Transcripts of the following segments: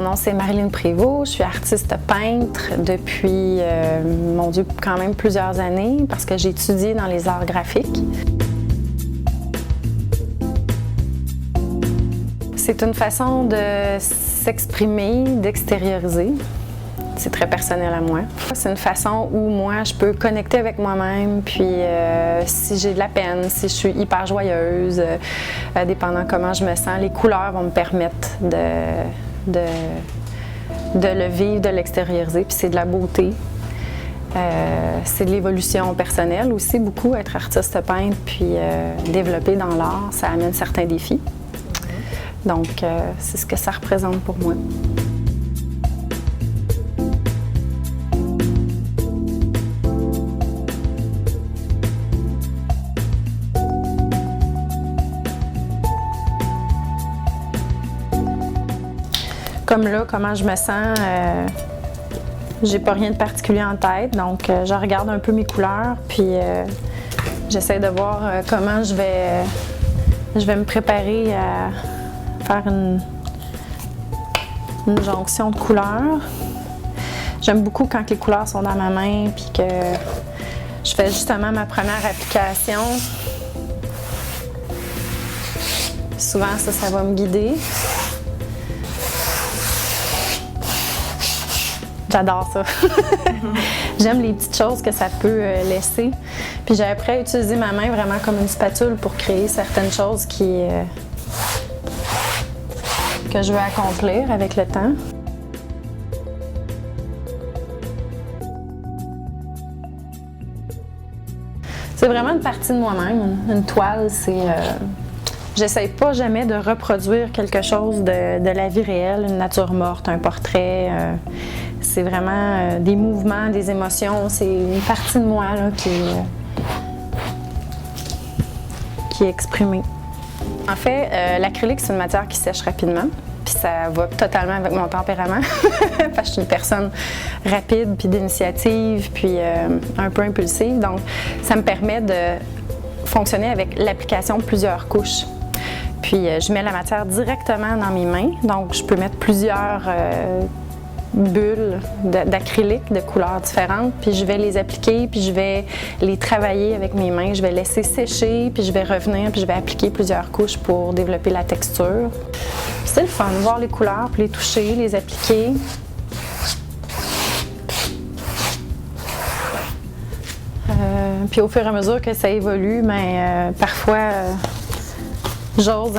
nom c'est Marilyn Prévost, je suis artiste peintre depuis, mon Dieu, quand même plusieurs années parce que j'ai étudié dans les arts graphiques. C'est une façon de s'exprimer, d'extérioriser. C'est très personnel à moi. C'est une façon où moi, je peux connecter avec moi-même, puis si j'ai de la peine, si je suis hyper joyeuse, dépendant comment je me sens, les couleurs vont me permettre de le vivre, de l'extérioriser, puis c'est de la beauté. C'est de l'évolution personnelle aussi, beaucoup, être artiste peintre, puis développer dans l'art, ça amène certains défis. Donc, c'est ce que ça représente pour moi. Comme là, comment je me sens, j'ai pas rien de particulier en tête, donc je regarde un peu mes couleurs, puis j'essaie de voir comment je vais me préparer à faire une jonction de couleurs. J'aime beaucoup quand les couleurs sont dans ma main, puis que je fais justement ma première application. Souvent, ça va me guider. J'adore ça. J'aime les petites choses que ça peut laisser. Puis j'ai appris à utiliser ma main vraiment comme une spatule pour créer certaines choses que je veux accomplir avec le temps. C'est vraiment une partie de moi-même. Une toile, c'est... J'essaie pas jamais de reproduire quelque chose de la vie réelle, une nature morte, un portrait. C'est vraiment des mouvements, des émotions. C'est une partie de moi là, qui est exprimée. En fait, l'acrylique, c'est une matière qui sèche rapidement. Puis ça va totalement avec mon tempérament. Parce que je suis une personne rapide, puis d'initiative, puis un peu impulsive. Donc, ça me permet de fonctionner avec l'application de plusieurs couches. Puis je mets la matière directement dans mes mains. Donc, je peux mettre plusieurs bulles d'acrylique de couleurs différentes, puis je vais les appliquer, puis je vais les travailler avec mes mains. Je vais laisser sécher, puis je vais revenir, puis je vais appliquer plusieurs couches pour développer la texture. C'est le fun, voir les couleurs, puis les toucher, les appliquer. Puis au fur et à mesure que ça évolue, parfois j'ose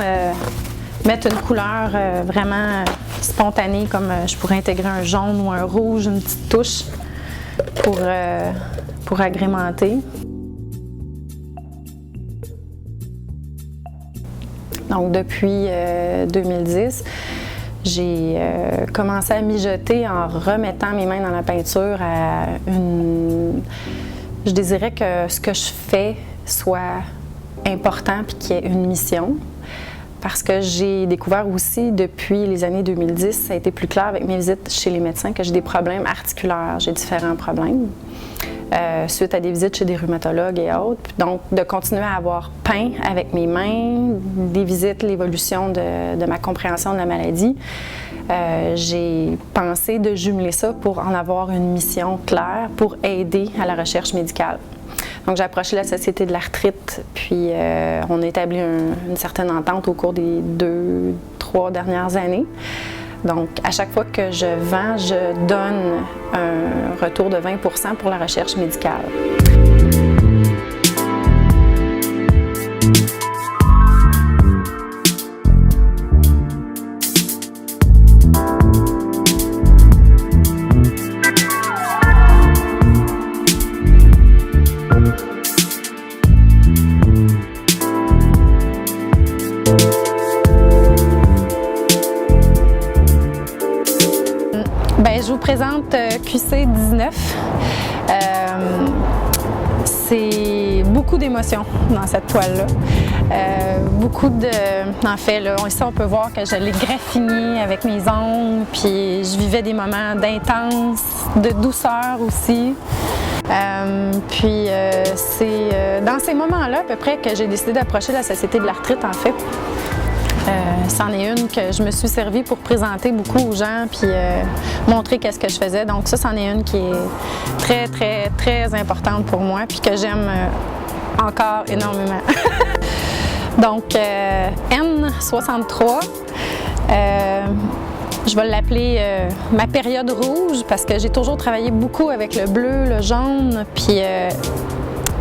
mettre une couleur vraiment spontanée, comme je pourrais intégrer un jaune ou un rouge, une petite touche pour agrémenter. Donc depuis 2010, j'ai commencé à mijoter en remettant mes mains dans la peinture Je désirais que ce que je fais soit important puis qu'il y ait une mission. Parce que j'ai découvert aussi, depuis les années 2010, ça a été plus clair avec mes visites chez les médecins, que j'ai des problèmes articulaires, j'ai différents problèmes, suite à des visites chez des rhumatologues et autres. Donc, de continuer à avoir peint avec mes mains, des visites, l'évolution de ma compréhension de la maladie, j'ai pensé de jumeler ça pour en avoir une mission claire pour aider à la recherche médicale. Donc, j'ai approché la Société de l'arthrite, puis on a établi une certaine entente au cours des 2-3 dernières années. Donc, à chaque fois que je vends, je donne un retour de 20% pour la recherche médicale. Je vous présente QC19. C'est beaucoup d'émotions dans cette toile-là. En fait, là, ici, on peut voir que je l'ai graffiné avec mes ongles, puis je vivais des moments d'intense, de douceur aussi. C'est dans ces moments-là, à peu près, que j'ai décidé d'approcher la Société de l'arthrite, en fait. C'en est une que je me suis servie pour présenter beaucoup aux gens puis montrer qu'est-ce que je faisais. Donc ça, c'en est une qui est très, très, très importante pour moi puis que j'aime encore énormément. Donc, N63, je vais l'appeler ma période rouge parce que j'ai toujours travaillé beaucoup avec le bleu, le jaune, puis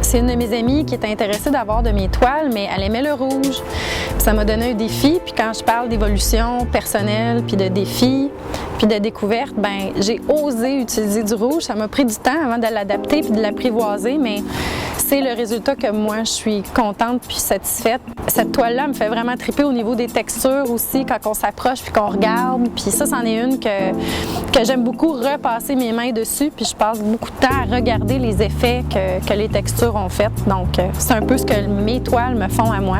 c'est une de mes amies qui était intéressée d'avoir de mes toiles, mais elle aimait le rouge. Puis ça m'a donné un défi, puis quand je parle d'évolution personnelle, puis de défis, puis de découverte, ben j'ai osé utiliser du rouge. Ça m'a pris du temps avant de l'adapter puis de l'apprivoiser, mais c'est le résultat que moi, je suis contente puis satisfaite. Cette toile-là me fait vraiment triper au niveau des textures aussi, quand on s'approche puis qu'on regarde. Puis ça, c'en est une que j'aime beaucoup repasser mes mains dessus, puis je passe beaucoup de temps à regarder les effets que les textures ont fait. Donc, c'est un peu ce que mes toiles me font à moi.